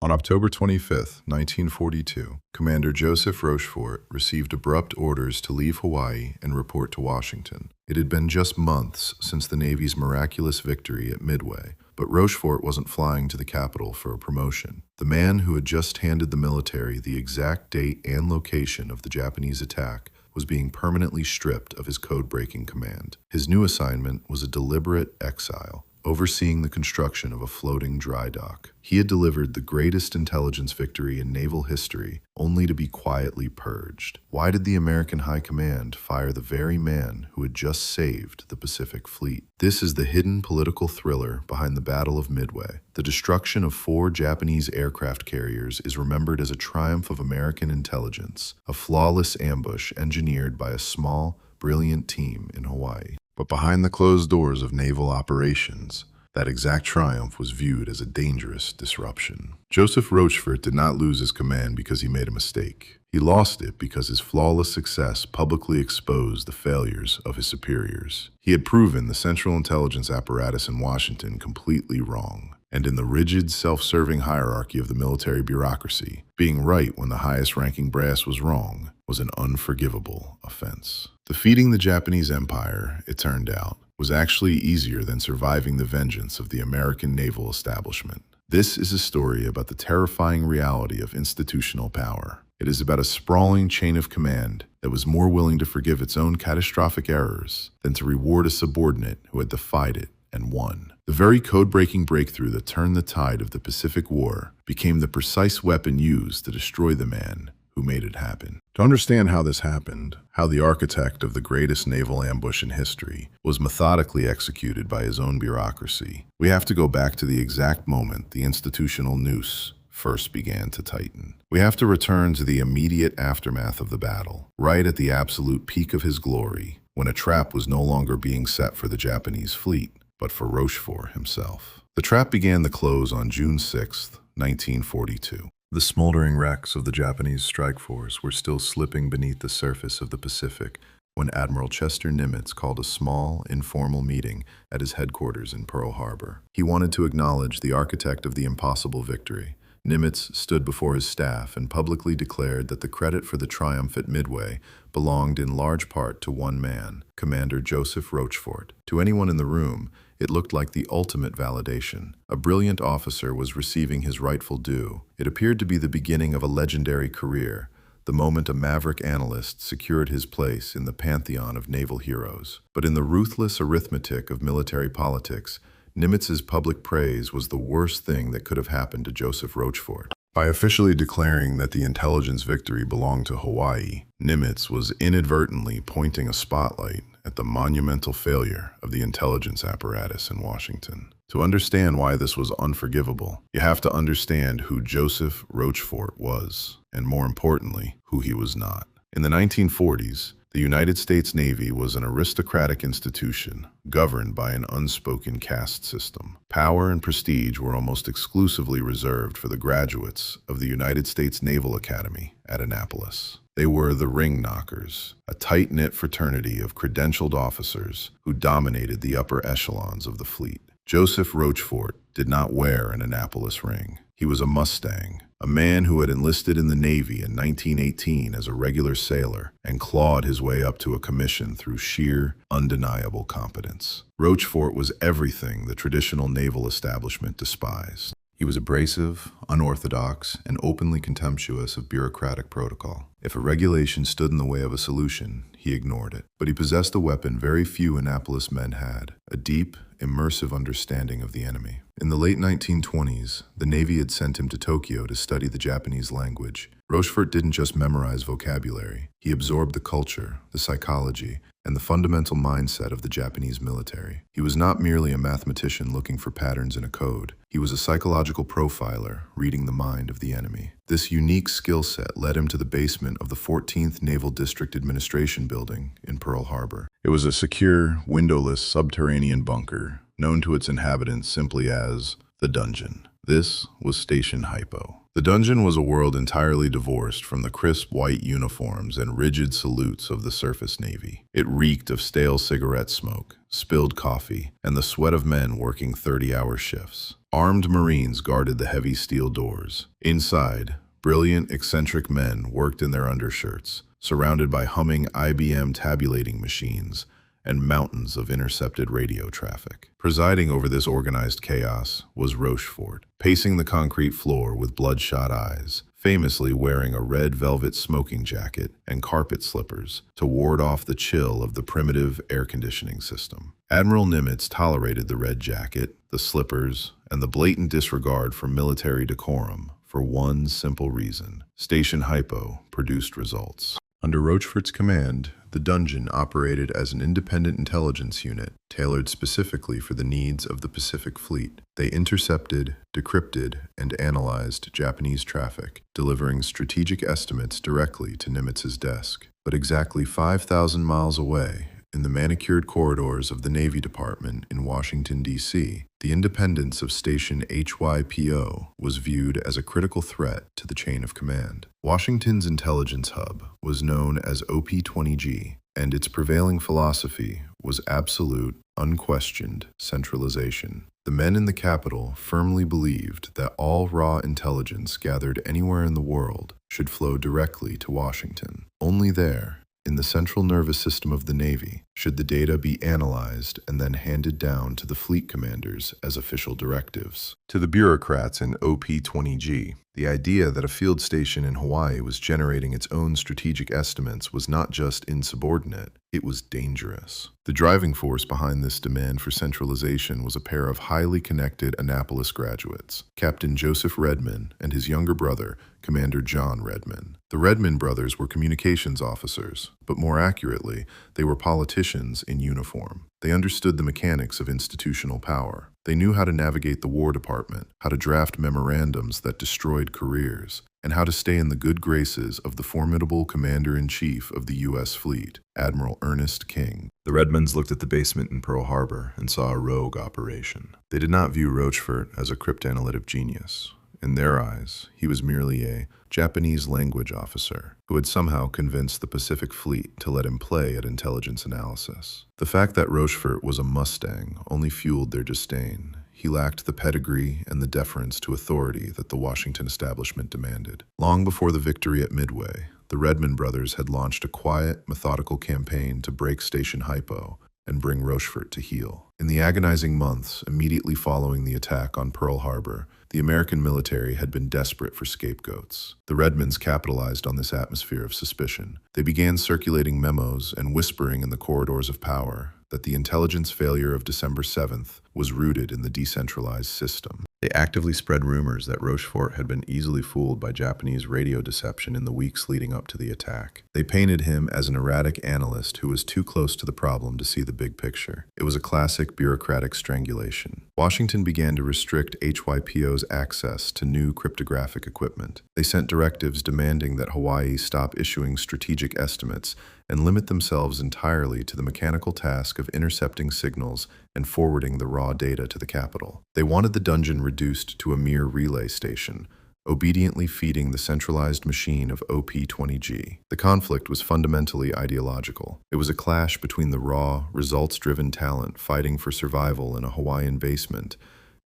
On October 25, 1942, Commander Joseph Rochefort received abrupt orders to leave Hawaii and report to Washington. It had been just months since the Navy's miraculous victory at Midway, but Rochefort wasn't flying to the capital for a promotion. The man who had just handed the military the exact date and location of the Japanese attack was being permanently stripped of his code-breaking command. His new assignment was a deliberate exile, overseeing the construction of a floating dry dock. He had delivered the greatest intelligence victory in naval history, only to be quietly purged. Why did the American High Command fire the very man who had just saved the Pacific Fleet? This is the hidden political thriller behind the Battle of Midway. The destruction of 4 Japanese aircraft carriers is remembered as a triumph of American intelligence, a flawless ambush engineered by a small, brilliant team in Hawaii. But behind the closed doors of naval operations, that exact triumph was viewed as a dangerous disruption. Joseph Rochefort did not lose his command because he made a mistake. He lost it because his flawless success publicly exposed the failures of his superiors. He had proven the Central Intelligence apparatus in Washington completely wrong. And in the rigid, self-serving hierarchy of the military bureaucracy, being right when the highest-ranking brass was wrong was an unforgivable offense. Defeating the Japanese Empire, it turned out, was actually easier than surviving the vengeance of the American naval establishment. This is a story about the terrifying reality of institutional power. It is about a sprawling chain of command that was more willing to forgive its own catastrophic errors than to reward a subordinate who had defied it and won. The very code-breaking breakthrough that turned the tide of the Pacific War became the precise weapon used to destroy the man who made it happen. To understand how this happened, how the architect of the greatest naval ambush in history was methodically executed by his own bureaucracy, we have to go back to the exact moment the institutional noose first began to tighten. We have to return to the immediate aftermath of the battle, right at the absolute peak of his glory, when a trap was no longer being set for the Japanese fleet, but for Rochefort himself. The trap began to close on June 6, 1942. The smoldering wrecks of the Japanese strike force were still slipping beneath the surface of the Pacific when Admiral Chester Nimitz called a small, informal meeting at his headquarters in Pearl Harbor. He wanted to acknowledge the architect of the impossible victory. Nimitz stood before his staff and publicly declared that the credit for the triumph at Midway belonged in large part to one man, Commander Joseph Rochefort. To anyone in the room, it looked like the ultimate validation. A brilliant officer was receiving his rightful due. It appeared to be the beginning of a legendary career, the moment a maverick analyst secured his place in the pantheon of naval heroes. But in the ruthless arithmetic of military politics, Nimitz's public praise was the worst thing that could have happened to Joseph Rochefort. By officially declaring that the intelligence victory belonged to Hawaii, Nimitz was inadvertently pointing a spotlight at the monumental failure of the intelligence apparatus in Washington. To understand why this was unforgivable, you have to understand who Joseph Rochefort was, and more importantly, who he was not. In the 1940s, the United States Navy was an aristocratic institution governed by an unspoken caste system. Power and prestige were almost exclusively reserved for the graduates of the United States Naval Academy at Annapolis. They were the ring knockers, a tight-knit fraternity of credentialed officers who dominated the upper echelons of the fleet. Joseph Rochefort did not wear an Annapolis ring. He was a Mustang, a man who had enlisted in the Navy in 1918 as a regular sailor and clawed his way up to a commission through sheer, undeniable competence. Rochefort was everything the traditional naval establishment despised. He was abrasive, unorthodox, and openly contemptuous of bureaucratic protocol. If a regulation stood in the way of a solution, he ignored it. But he possessed a weapon very few Annapolis men had, a deep, immersive understanding of the enemy. In the late 1920s, the Navy had sent him to Tokyo to study the Japanese language. Rochefort didn't just memorize vocabulary. He absorbed the culture, the psychology, and the fundamental mindset of the Japanese military. He was not merely a mathematician looking for patterns in a code. He was a psychological profiler, reading the mind of the enemy. This unique skill set led him to the basement of the 14th Naval District Administration Building in Pearl Harbor. It was a secure, windowless subterranean bunker, known to its inhabitants simply as the dungeon. This was Station HYPO. The dungeon was a world entirely divorced from the crisp white uniforms and rigid salutes of the surface navy. It reeked of stale cigarette smoke, spilled coffee, and the sweat of men working 30-hour shifts. Armed Marines guarded the heavy steel doors. Inside, brilliant, eccentric men worked in their undershirts, surrounded by humming IBM tabulating machines and mountains of intercepted radio traffic. Presiding over this organized chaos was Rochefort, pacing the concrete floor with bloodshot eyes, famously wearing a red velvet smoking jacket and carpet slippers to ward off the chill of the primitive air conditioning system. Admiral Nimitz tolerated the red jacket, the slippers, and the blatant disregard for military decorum for one simple reason: Station HYPO produced results. Under Rochefort's command, the dungeon operated as an independent intelligence unit tailored specifically for the needs of the Pacific Fleet. They intercepted, decrypted, and analyzed Japanese traffic, delivering strategic estimates directly to Nimitz's desk. But exactly 5,000 miles away, in the manicured corridors of the Navy Department in Washington, D.C., the independence of Station HYPO was viewed as a critical threat to the chain of command. Washington's intelligence hub was known as OP-20G, and its prevailing philosophy was absolute, unquestioned centralization. The men in the capital firmly believed that all raw intelligence gathered anywhere in the world should flow directly to Washington. Only there, in the central nervous system of the Navy, should the data be analyzed and then handed down to the fleet commanders as official directives. To the bureaucrats in OP-20G, the idea that a field station in Hawaii was generating its own strategic estimates was not just insubordinate, it was dangerous. The driving force behind this demand for centralization was a pair of highly connected Annapolis graduates, Captain Joseph Redman and his younger brother, Commander John Redman. The Redman brothers were communications officers, but more accurately, they were politicians in uniform. They understood the mechanics of institutional power. They knew how to navigate the War Department, how to draft memorandums that destroyed careers, and how to stay in the good graces of the formidable Commander-in-Chief of the U.S. Fleet, Admiral Ernest King. The Redmonds looked at the basement in Pearl Harbor and saw a rogue operation. They did not view Rochefort as a cryptanalytic genius. In their eyes, he was merely a Japanese language officer who had somehow convinced the Pacific Fleet to let him play at intelligence analysis. The fact that Rochefort was a Mustang only fueled their disdain. He lacked the pedigree and the deference to authority that the Washington establishment demanded. Long before the victory at Midway, the Redman brothers had launched a quiet, methodical campaign to break Station HYPO and bring Rochefort to heel. In the agonizing months immediately following the attack on Pearl Harbor, the American military had been desperate for scapegoats. The Redmonds capitalized on this atmosphere of suspicion. They began circulating memos and whispering in the corridors of power that the intelligence failure of December 7th was rooted in the decentralized system. They actively spread rumors that Rochefort had been easily fooled by Japanese radio deception in the weeks leading up to the attack. They painted him as an erratic analyst who was too close to the problem to see the big picture. It was a classic bureaucratic strangulation. Washington began to restrict HYPO's access to new cryptographic equipment. They sent directives demanding that Hawaii stop issuing strategic estimates and limit themselves entirely to the mechanical task of intercepting signals and forwarding the raw data to the capital. They wanted the dungeon reduced to a mere relay station, obediently feeding the centralized machine of OP-20G. The conflict was fundamentally ideological. It was a clash between the raw, results-driven talent fighting for survival in a Hawaiian basement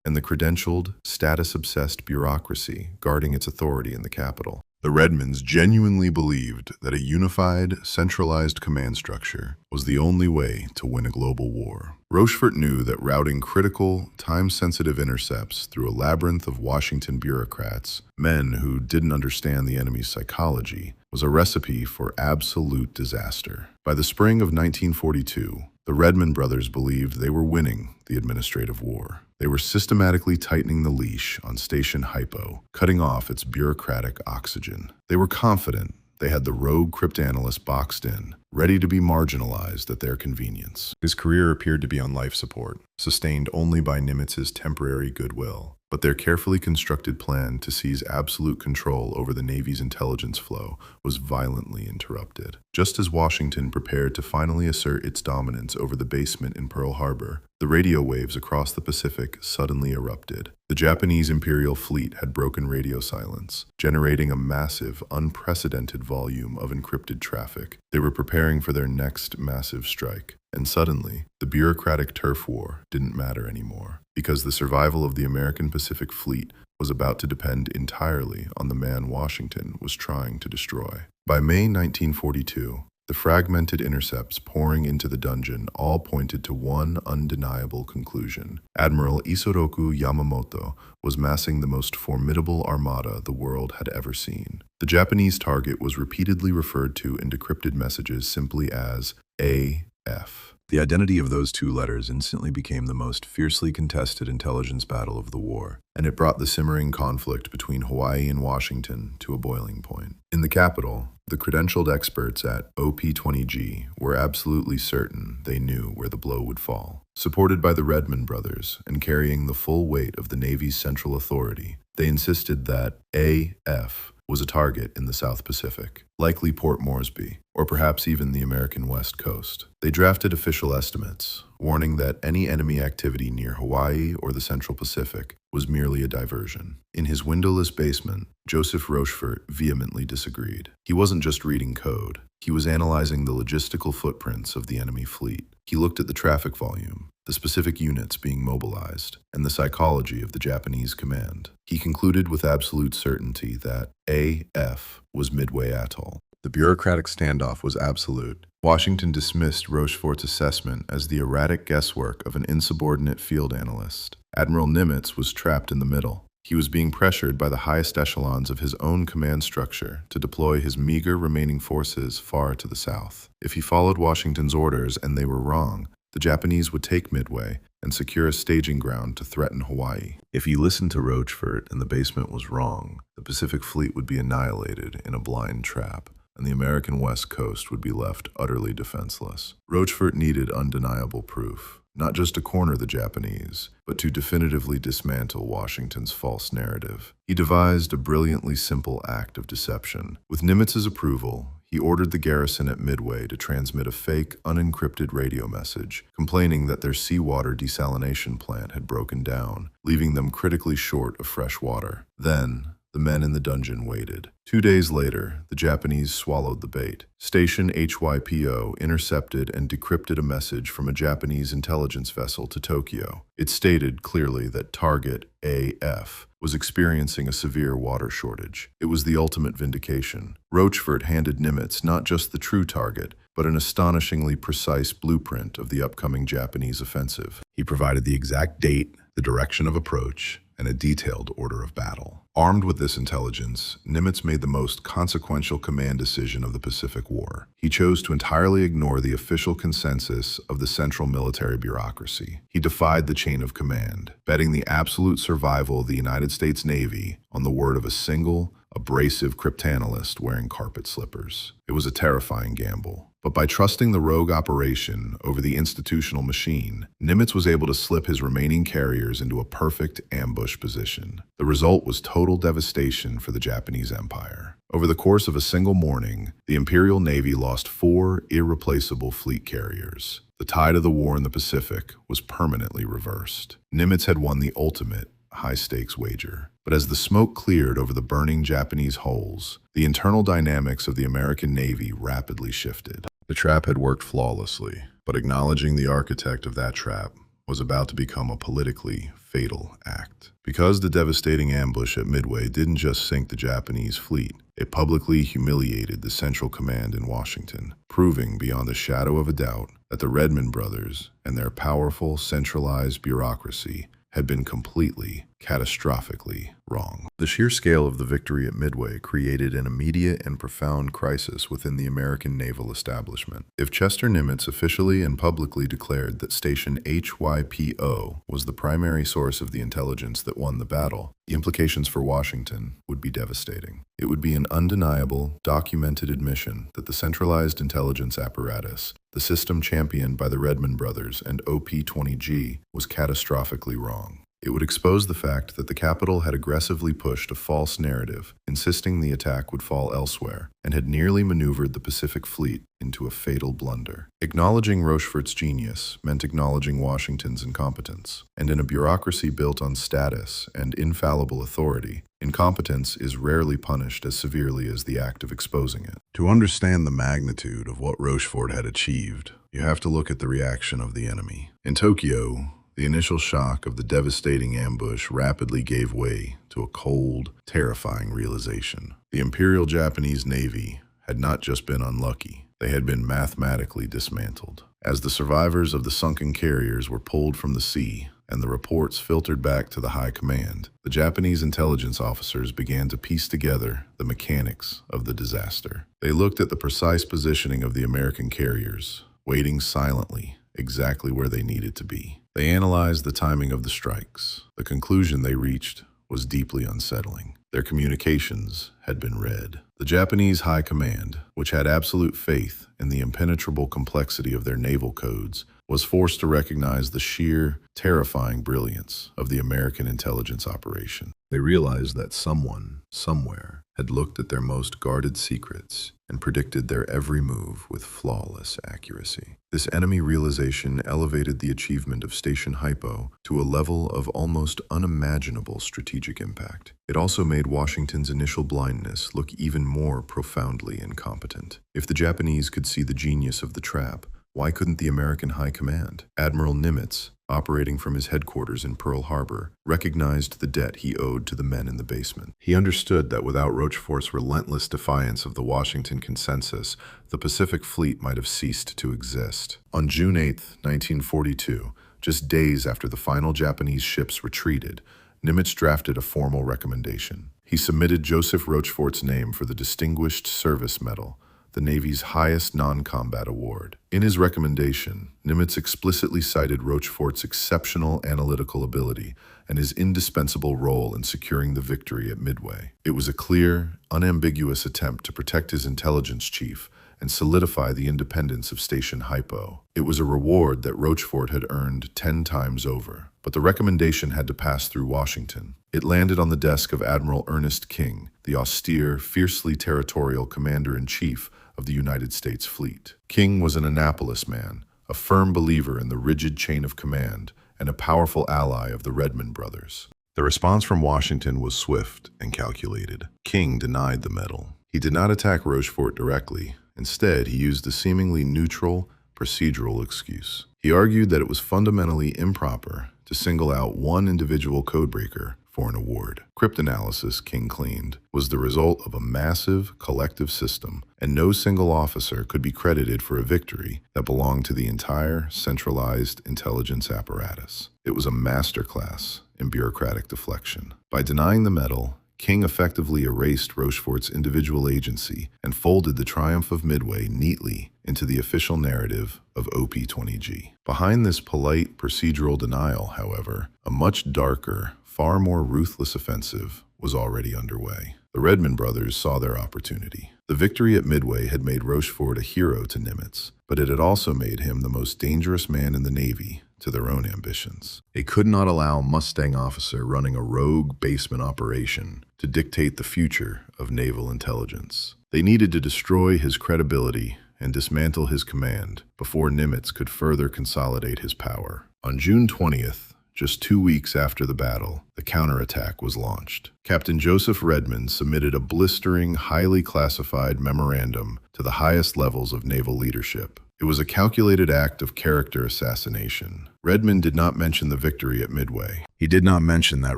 and the credentialed, status-obsessed bureaucracy guarding its authority in the capital. The Redmonds genuinely believed that a unified, centralized command structure was the only way to win a global war. Rochefort knew that routing critical, time-sensitive intercepts through a labyrinth of Washington bureaucrats, men who didn't understand the enemy's psychology, was a recipe for absolute disaster. By the spring of 1942, the Redmond brothers believed they were winning the administrative war. They were systematically tightening the leash on Station HYPO, cutting off its bureaucratic oxygen. They were confident they had the rogue cryptanalyst boxed in, ready to be marginalized at their convenience. His career appeared to be on life support, sustained only by Nimitz's temporary goodwill. But their carefully constructed plan to seize absolute control over the Navy's intelligence flow was violently interrupted. Just as Washington prepared to finally assert its dominance over the basement in Pearl Harbor, the radio waves across the Pacific suddenly erupted. The Japanese Imperial Fleet had broken radio silence, generating a massive, unprecedented volume of encrypted traffic. They were preparing for their next massive strike. And suddenly, the bureaucratic turf war didn't matter anymore, because the survival of the American Pacific Fleet was about to depend entirely on the man Washington was trying to destroy. By May 1942, the fragmented intercepts pouring into the dungeon all pointed to one undeniable conclusion. Admiral Isoroku Yamamoto was massing the most formidable armada the world had ever seen. The Japanese target was repeatedly referred to in decrypted messages simply as AF. The identity of those two letters instantly became the most fiercely contested intelligence battle of the war, and it brought the simmering conflict between Hawaii and Washington to a boiling point. In the capital, the credentialed experts at OP-20G were absolutely certain they knew where the blow would fall. Supported by the Redmond brothers and carrying the full weight of the Navy's central authority, they insisted that AF was a target in the South Pacific, likely Port Moresby, or perhaps even the American West Coast. They drafted official estimates, warning that any enemy activity near Hawaii or the Central Pacific was merely a diversion. In his windowless basement, Joseph Rochefort vehemently disagreed. He wasn't just reading code. He was analyzing the logistical footprints of the enemy fleet. He looked at the traffic volume, the specific units being mobilized, and the psychology of the Japanese command. He concluded with absolute certainty that AF was Midway Atoll. The bureaucratic standoff was absolute. Washington dismissed Rochefort's assessment as the erratic guesswork of an insubordinate field analyst. Admiral Nimitz was trapped in the middle. He was being pressured by the highest echelons of his own command structure to deploy his meager remaining forces far to the south. If he followed Washington's orders and they were wrong, the Japanese would take Midway and secure a staging ground to threaten Hawaii. If he listened to Rochefort and the basement was wrong, the Pacific Fleet would be annihilated in a blind trap, and the American West Coast would be left utterly defenseless. Rochefort needed undeniable proof, not just to corner the Japanese, but to definitively dismantle Washington's false narrative. He devised a brilliantly simple act of deception. With Nimitz's approval, he ordered the garrison at Midway to transmit a fake, unencrypted radio message, complaining that their seawater desalination plant had broken down, leaving them critically short of fresh water. Then, the men in the dungeon waited. 2 days later, the Japanese swallowed the bait. Station HYPO intercepted and decrypted a message from a Japanese intelligence vessel to Tokyo. It stated clearly that target AF was experiencing a severe water shortage. It was the ultimate vindication. Rochefort handed Nimitz not just the true target, but an astonishingly precise blueprint of the upcoming Japanese offensive. He provided the exact date, the direction of approach, and a detailed order of battle. Armed with this intelligence, Nimitz made the most consequential command decision of the Pacific War. He chose to entirely ignore the official consensus of the central military bureaucracy. He defied the chain of command, betting the absolute survival of the United States Navy on the word of a single, abrasive cryptanalyst wearing carpet slippers. It was a terrifying gamble. But by trusting the rogue operation over the institutional machine, Nimitz was able to slip his remaining carriers into a perfect ambush position. The result was total devastation for the Japanese Empire. Over the course of a single morning, the Imperial Navy lost 4 irreplaceable fleet carriers. The tide of the war in the Pacific was permanently reversed. Nimitz had won the ultimate high-stakes wager. But as the smoke cleared over the burning Japanese hulls, the internal dynamics of the American Navy rapidly shifted. The trap had worked flawlessly, but acknowledging the architect of that trap was about to become a politically fatal act. Because the devastating ambush at Midway didn't just sink the Japanese fleet, it publicly humiliated the Central Command in Washington, proving beyond a shadow of a doubt that the Redmond brothers and their powerful centralized bureaucracy had been completely catastrophically wrong. The sheer scale of the victory at Midway created an immediate and profound crisis within the American naval establishment. If Chester Nimitz officially and publicly declared that Station HYPO was the primary source of the intelligence that won the battle, the implications for Washington would be devastating. It would be an undeniable, documented admission that the centralized intelligence apparatus, the system championed by the Redmond brothers and OP-20G, was catastrophically wrong. It would expose the fact that the capital had aggressively pushed a false narrative, insisting the attack would fall elsewhere, and had nearly maneuvered the Pacific Fleet into a fatal blunder. Acknowledging Rochefort's genius meant acknowledging Washington's incompetence, and in a bureaucracy built on status and infallible authority, incompetence is rarely punished as severely as the act of exposing it. To understand the magnitude of what Rochefort had achieved, you have to look at the reaction of the enemy. In Tokyo, the initial shock of the devastating ambush rapidly gave way to a cold, terrifying realization. The Imperial Japanese Navy had not just been unlucky, they had been mathematically dismantled. As the survivors of the sunken carriers were pulled from the sea and the reports filtered back to the high command, the Japanese intelligence officers began to piece together the mechanics of the disaster. They looked at the precise positioning of the American carriers, waiting silently exactly where they needed to be. They analyzed the timing of the strikes. The conclusion they reached was deeply unsettling. Their communications had been read. The Japanese High Command, which had absolute faith in the impenetrable complexity of their naval codes, was forced to recognize the sheer, terrifying brilliance of the American intelligence operation. They realized that someone, somewhere, had looked at their most guarded secrets and predicted their every move with flawless accuracy. This enemy realization elevated the achievement of Station HYPO to a level of almost unimaginable strategic impact. It also made Washington's initial blindness look even more profoundly incompetent. If the Japanese could see the genius of the trap, why couldn't the American High Command? Admiral Nimitz, operating from his headquarters in Pearl Harbor, recognized the debt he owed to the men in the basement. He understood that without Rochefort's relentless defiance of the Washington Consensus, the Pacific Fleet might have ceased to exist. On June 8, 1942, just days after the final Japanese ships retreated, Nimitz drafted a formal recommendation. He submitted Joseph Rochefort's name for the Distinguished Service Medal, the Navy's highest non-combat award. In his recommendation, Nimitz explicitly cited Rochefort's exceptional analytical ability and his indispensable role in securing the victory at Midway. It was a clear, unambiguous attempt to protect his intelligence chief and solidify the independence of Station HYPO. It was a reward that Rochefort had earned 10 times over. But the recommendation had to pass through Washington. It landed on the desk of Admiral Ernest King, the austere, fiercely territorial commander-in-chief of the United States Fleet. King was an Annapolis man, a firm believer in the rigid chain of command, and a powerful ally of the Redmond brothers. The response from Washington was swift and calculated. King denied the medal. He did not attack Rochefort directly. Instead, he used a seemingly neutral, procedural excuse. He argued that it was fundamentally improper to single out one individual codebreaker for an award. Cryptanalysis, King claimed, was the result of a massive, collective system, and no single officer could be credited for a victory that belonged to the entire centralized intelligence apparatus. It was a masterclass in bureaucratic deflection. By denying the medal, King effectively erased Rochefort's individual agency and folded the triumph of Midway neatly into the official narrative of OP-20G. Behind this polite procedural denial, however, a much darker, far more ruthless offensive was already underway. The Redmond brothers saw their opportunity. The victory at Midway had made Rochefort a hero to Nimitz, but it had also made him the most dangerous man in the Navy to their own ambitions. They could not allow a Mustang officer running a rogue basement operation to dictate the future of naval intelligence. They needed to destroy his credibility and dismantle his command before Nimitz could further consolidate his power. On June 20th, just 2 weeks after the battle, the counterattack was launched. Captain Joseph Redmond submitted a blistering, highly classified memorandum to the highest levels of naval leadership. It was a calculated act of character assassination. Redmond did not mention the victory at Midway. He did not mention that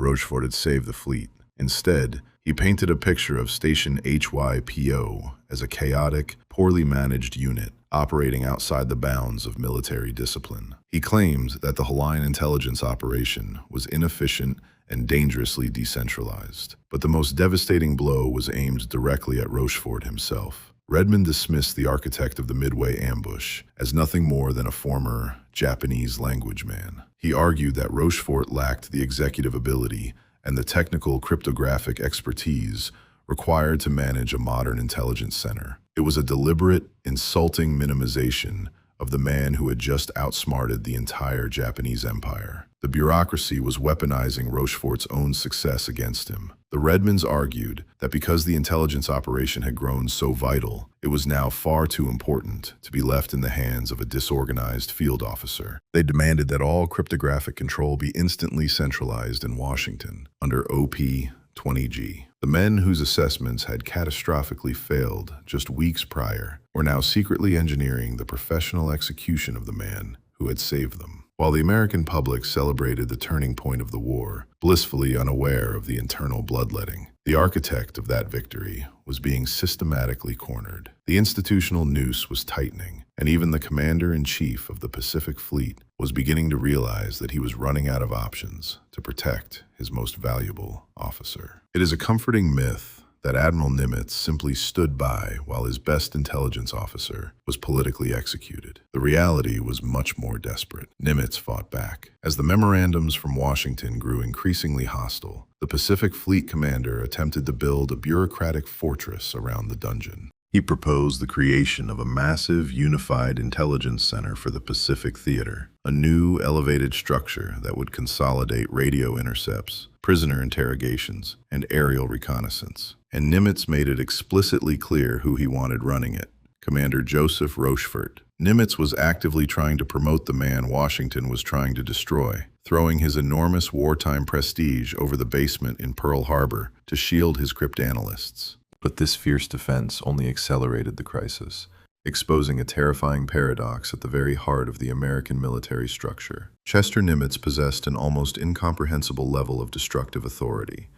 Rochefort had saved the fleet. Instead, he painted a picture of Station HYPO as a chaotic, poorly managed unit operating outside the bounds of military discipline. He claimed that the Hawaiian intelligence operation was inefficient and dangerously decentralized. But the most devastating blow was aimed directly at Rochefort himself. Redmond dismissed the architect of the Midway ambush as nothing more than a former Japanese language man. He argued that Rochefort lacked the executive ability and the technical cryptographic expertise required to manage a modern intelligence center. It was a deliberate, insulting minimization of the man who had just outsmarted the entire Japanese empire. The bureaucracy was weaponizing Rochefort's own success against him. The Redmonds argued that because the intelligence operation had grown so vital, it was now far too important to be left in the hands of a disorganized field officer. They demanded that all cryptographic control be instantly centralized in Washington under OP-20G. The men whose assessments had catastrophically failed just weeks prior were now secretly engineering the professional execution of the man who had saved them. While the American public celebrated the turning point of the war, blissfully unaware of the internal bloodletting, the architect of that victory was being systematically cornered. The institutional noose was tightening, and even the commander-in-chief of the Pacific Fleet was beginning to realize that he was running out of options to protect his most valuable officer. It is a comforting myth that Admiral Nimitz simply stood by while his best intelligence officer was politically executed. The reality was much more desperate. Nimitz fought back. As the memorandums from Washington grew increasingly hostile, the Pacific Fleet commander attempted to build a bureaucratic fortress around the dungeon. He proposed the creation of a massive, unified intelligence center for the Pacific Theater, a new, elevated structure that would consolidate radio intercepts, prisoner interrogations, and aerial reconnaissance. And Nimitz made it explicitly clear who he wanted running it: Commander Joseph Rochefort. Nimitz was actively trying to promote the man Washington was trying to destroy, throwing his enormous wartime prestige over the basement in Pearl Harbor to shield his cryptanalysts. But this fierce defense only accelerated the crisis, exposing a terrifying paradox at the very heart of the American military structure. Chester Nimitz possessed an almost incomprehensible level of destructive authority.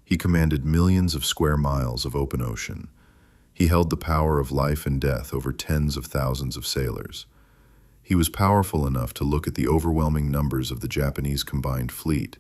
He commanded millions of square miles of open ocean. He held the power of life and death over tens of thousands of sailors. He was powerful enough to look at the overwhelming numbers of the Japanese combined fleet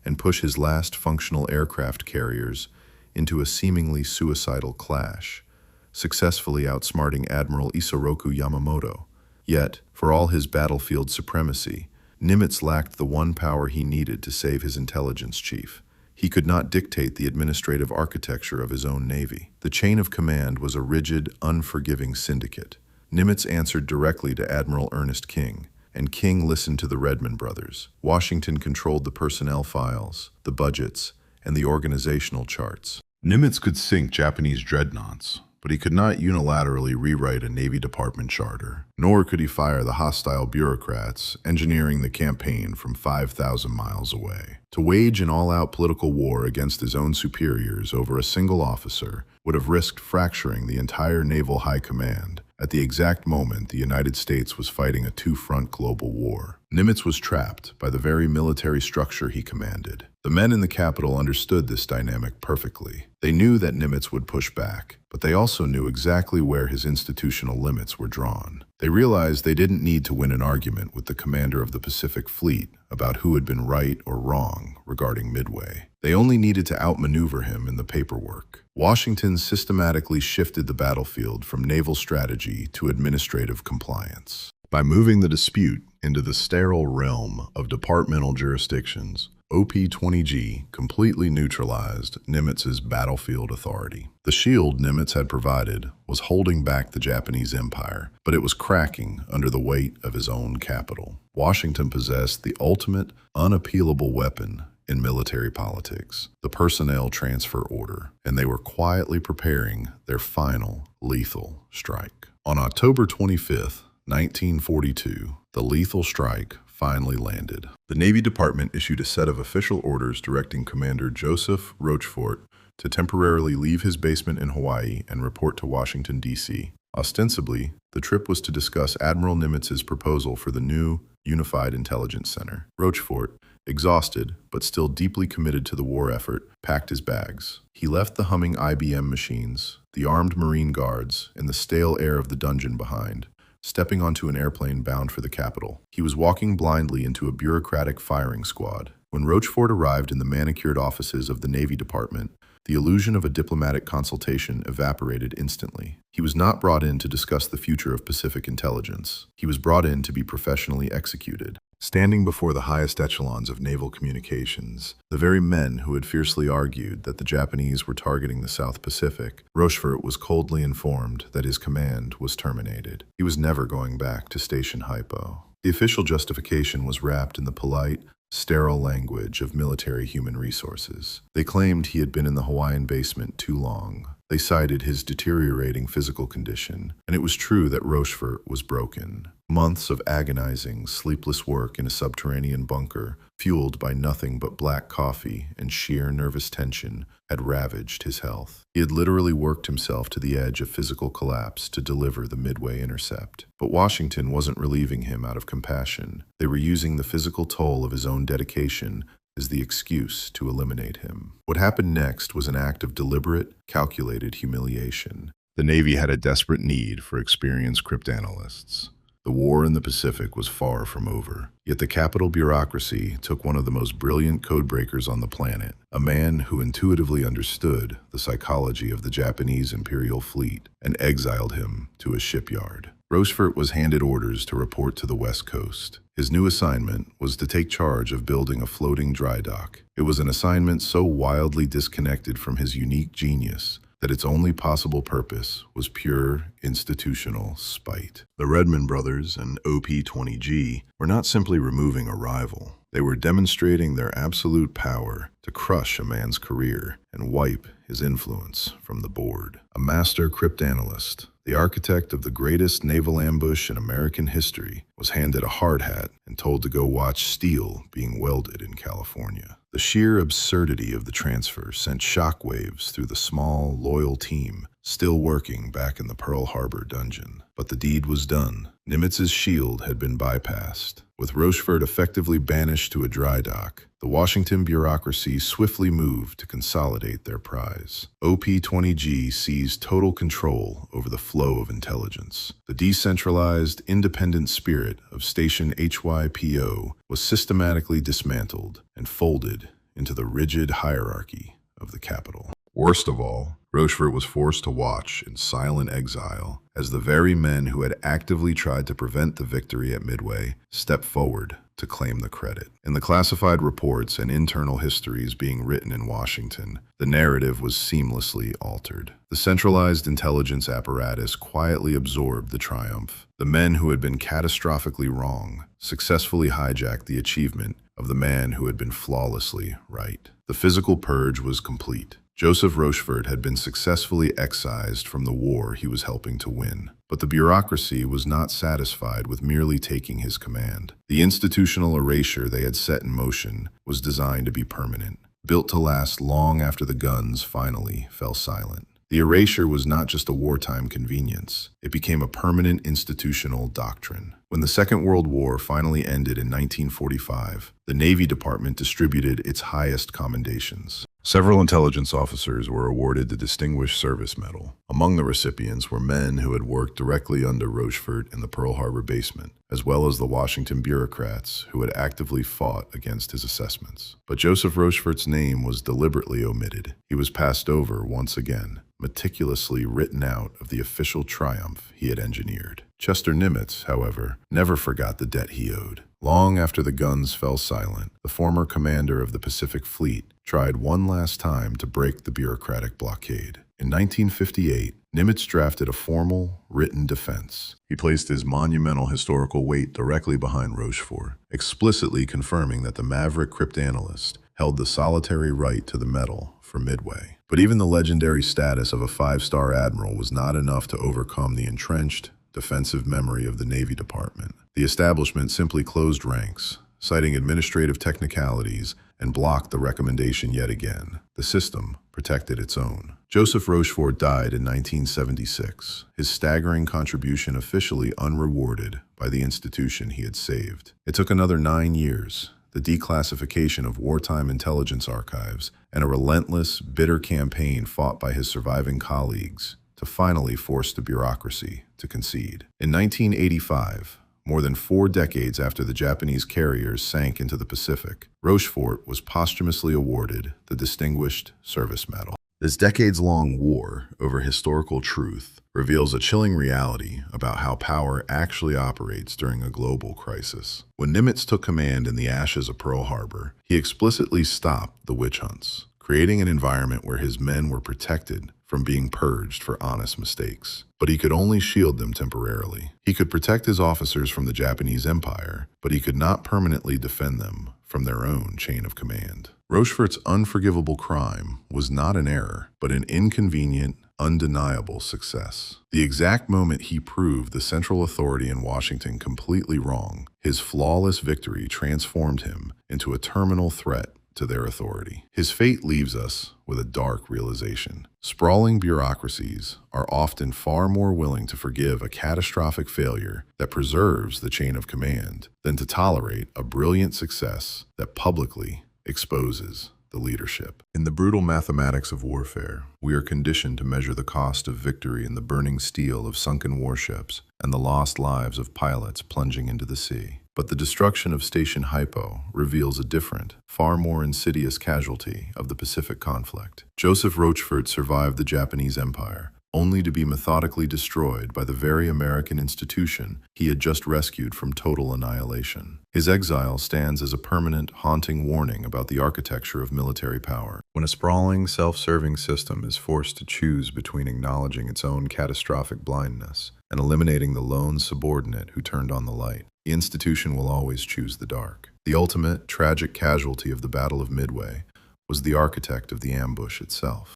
and push his last functional aircraft carriers into a seemingly suicidal clash, successfully outsmarting Admiral Isoroku Yamamoto. Yet, for all his battlefield supremacy, Nimitz lacked the one power he needed to save his intelligence chief. He could not dictate the administrative architecture of his own navy. The chain of command was a rigid, unforgiving syndicate. Nimitz answered directly to Admiral Ernest King, and King listened to the Redmond brothers. Washington controlled the personnel files, the budgets, and the organizational charts. Nimitz could sink Japanese dreadnoughts, but he could not unilaterally rewrite a Navy Department charter, nor could he fire the hostile bureaucrats engineering the campaign from 5,000 miles away. To wage an all-out political war against his own superiors over a single officer would have risked fracturing the entire Naval High Command at the exact moment the United States was fighting a two-front global war. Nimitz was trapped by the very military structure he commanded. The men in the capital understood this dynamic perfectly. They knew that Nimitz would push back, but they also knew exactly where his institutional limits were drawn. They realized they didn't need to win an argument with the commander of the Pacific Fleet about who had been right or wrong regarding Midway. They only needed to outmaneuver him in the paperwork. Washington systematically shifted the battlefield from naval strategy to administrative compliance. By moving the dispute into the sterile realm of departmental jurisdictions, OP-20G completely neutralized Nimitz's battlefield authority. The shield Nimitz had provided was holding back the Japanese Empire, but it was cracking under the weight of his own capital. Washington possessed the ultimate, unappealable weapon in military politics, the personnel transfer order, and they were quietly preparing their final lethal strike. On October 25th, 1942, the lethal strike finally landed. The Navy Department issued a set of official orders directing Commander Joseph Rochefort to temporarily leave his basement in Hawaii and report to Washington, D.C. Ostensibly, the trip was to discuss Admiral Nimitz's proposal for the new Unified Intelligence Center. Rochefort, exhausted but still deeply committed to the war effort, packed his bags. He left the humming IBM machines, the armed Marine guards, and the stale air of the dungeon behind, stepping onto an airplane bound for the capital. He was walking blindly into a bureaucratic firing squad, When Rochefort arrived in the manicured offices of the Navy Department, the illusion of a diplomatic consultation evaporated instantly. He was not brought in to discuss the future of Pacific intelligence. He was brought in to be professionally executed. Standing before the highest echelons of naval communications, the very men who had fiercely argued that the Japanese were targeting the South Pacific, Rochefort was coldly informed that his command was terminated. He was never going back to Station HYPO. The official justification was wrapped in the polite, sterile language of military human resources. They claimed he had been in the Hawaiian basement too long. They cited his deteriorating physical condition, and it was true that Rochefort was broken. Months of agonizing, sleepless work in a subterranean bunker, fueled by nothing but black coffee and sheer nervous tension, had ravaged his health. He had literally worked himself to the edge of physical collapse to deliver the Midway intercept. But Washington wasn't relieving him out of compassion. They were using the physical toll of his own dedication as the excuse to eliminate him. What happened next was an act of deliberate, calculated humiliation. The Navy had a desperate need for experienced cryptanalysts. The war in the Pacific was far from over, yet the capital bureaucracy took one of the most brilliant codebreakers on the planet, a man who intuitively understood the psychology of the Japanese imperial fleet, and exiled him to a shipyard. Rochefort was handed orders to report to the West Coast. His new assignment was to take charge of building a floating dry dock. It was an assignment so wildly disconnected from his unique genius that its only possible purpose was pure institutional spite. The Redmond brothers and OP-20G were not simply removing a rival. They were demonstrating their absolute power to crush a man's career and wipe his influence from the board. A master cryptanalyst, the architect of the greatest naval ambush in American history, was handed a hard hat and told to go watch steel being welded in California. The sheer absurdity of the transfer sent shockwaves through the small, loyal team still working back in the Pearl Harbor dungeon. But the deed was done. Nimitz's shield had been bypassed. With Rochefort effectively banished to a dry dock, the Washington bureaucracy swiftly moved to consolidate their prize. OP-20G seized total control over the flow of intelligence. The decentralized, independent spirit of Station HYPO was systematically dismantled and folded into the rigid hierarchy of the capital. Worst of all, Rochefort was forced to watch in silent exile as the very men who had actively tried to prevent the victory at Midway stepped forward to claim the credit. In the classified reports and internal histories being written in Washington, the narrative was seamlessly altered. The centralized intelligence apparatus quietly absorbed the triumph. The men who had been catastrophically wrong successfully hijacked the achievement of the man who had been flawlessly right. The physical purge was complete. Joseph Rochefort had been successfully excised from the war he was helping to win. But the bureaucracy was not satisfied with merely taking his command. The institutional erasure they had set in motion was designed to be permanent, built to last long after the guns finally fell silent. The erasure was not just a wartime convenience. It became a permanent institutional doctrine. When the Second World War finally ended in 1945, the Navy Department distributed its highest commendations. Several intelligence officers were awarded the Distinguished Service Medal. Among the recipients were men who had worked directly under Rochefort in the Pearl Harbor basement, as well as the Washington bureaucrats who had actively fought against his assessments. But Joseph Rochefort's name was deliberately omitted. He was passed over once again, meticulously written out of the official triumph he had engineered. Chester Nimitz, however, never forgot the debt he owed. Long after the guns fell silent, the former commander of the Pacific Fleet tried one last time to break the bureaucratic blockade. In 1958, Nimitz drafted a formal, written defense. He placed his monumental historical weight directly behind Rochefort, explicitly confirming that the maverick cryptanalyst held the solitary right to the medal for Midway. But even the legendary status of a five-star admiral was not enough to overcome the entrenched, defensive memory of the Navy Department. The establishment simply closed ranks, citing administrative technicalities, and blocked the recommendation yet again. The system protected its own. Joseph Rochefort died in 1976, his staggering contribution officially unrewarded by the institution he had saved. It took another 9 years, the declassification of wartime intelligence archives, and a relentless, bitter campaign fought by his surviving colleagues to finally force the bureaucracy to concede. In 1985, more than 4 decades after the Japanese carriers sank into the Pacific, Rochefort was posthumously awarded the Distinguished Service Medal. This decades-long war over historical truth reveals a chilling reality about how power actually operates during a global crisis. When Nimitz took command in the ashes of Pearl Harbor, he explicitly stopped the witch hunts, creating an environment where his men were protected from being purged for honest mistakes. But he could only shield them temporarily. He could protect his officers from the Japanese Empire, but he could not permanently defend them from their own chain of command. Rochefort's unforgivable crime was not an error, but an inconvenient, undeniable success. The exact moment he proved the central authority in Washington completely wrong, his flawless victory transformed him into a terminal threat to their authority. His fate leaves us with a dark realization. Sprawling bureaucracies are often far more willing to forgive a catastrophic failure that preserves the chain of command than to tolerate a brilliant success that publicly exposes the leadership. In the brutal mathematics of warfare, we are conditioned to measure the cost of victory in the burning steel of sunken warships and the lost lives of pilots plunging into the sea. But the destruction of Station HYPO reveals a different, far more insidious casualty of the Pacific conflict. Joseph Rochefort survived the Japanese Empire, only to be methodically destroyed by the very American institution he had just rescued from total annihilation. His exile stands as a permanent, haunting warning about the architecture of military power. When a sprawling, self-serving system is forced to choose between acknowledging its own catastrophic blindness and eliminating the lone subordinate who turned on the light, the institution will always choose the dark. The ultimate, tragic casualty of the Battle of Midway was the architect of the ambush itself.